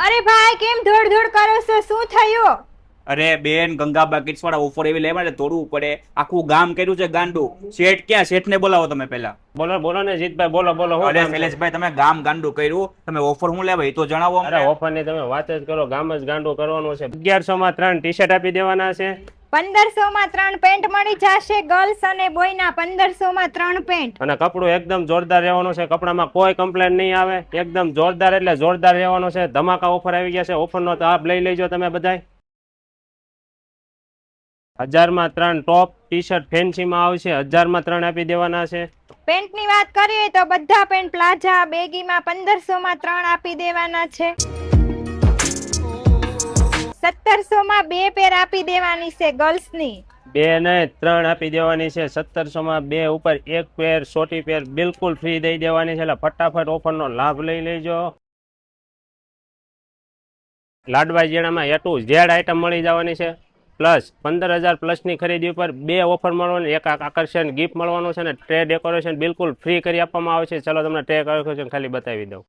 અરે ભાઈ કેમ ધોડ ધોડ કરો છો? શું થયું? અરે બેન, ગંગાબા કિડ્સ વાળા ઓફર એવી લેવા ને તોડવું પડે. આખું ગામ કર્યું છે ગાંડું. શેઠ ક્યાં? શેઠ ને બોલાવો તમે પેલા. બોલો બોલો ને જીતભાઈ, બોલો બોલો. હું અરે કામ છે? શૈલેષભાઈ, તમે ગામ ગાંડું કર્યું. તમે ઓફર હું લેવા એ તો જણાવો અરે અમને. ઓફર ની તમે વાત જ કરો, ગામ જ ગાંડું કરવાનું છે. 1100 માં 3 ટી શર્ટ આપી દેવાના છે. 1500 માં 3 પેન્ટ મળી જશે. ગર્લ્સ અને બોયના 1500 માં 3 પેન્ટ. અને કપડું એકદમ જોરદાર રહેવાનું છે. કપડામાં કોઈ કમ્પ્લેન નહીં આવે. એકદમ જોરદાર એટલે જોરદાર રહેવાનું છે. ધમાકા ઓફર આવી ગયા છે. ઓફરનો લાભ લઈ લેજો તમે બધાય. 1000 માં 3 ટોપ ટી શર્ટ ફેન્સીમાં આવશે. 1000 માં 3 આપી દેવાના છે. પેન્ટની વાત કરીએ તો બધા પેન્ટ પ્લાઝા બેગીમાં 1500 માં 3 આપી દેવાના છે. 1700 માં 2 પેર આપી દેવાની છે ગર્લ્સની. 2 ને 3 આપી દેવાની છે. 1700 માં 2 ઉપર 1 પેર સોટી પેર બિલકુલ ફ્રી દઈ દેવાની છે. એટલે ફટાફટ ઓફરનો લાભ લઈ લેજો. લાડવા જીણામાં A to Z આઈટમ મળી જવાની છે. પ્લસ 15000 પ્લસની ખરીદી ઉપર 2 ઓફર મળવાની, એક આકર્ષણ ગિફ્ટ મળવાનું છે અને ટ્રે ડેકોરેશન બિલકુલ ફ્રી કરી આપવામાં આવે છે. ચલો તમને ટ્રે ડેકોરેશન ખાલી બતાવી દઉં.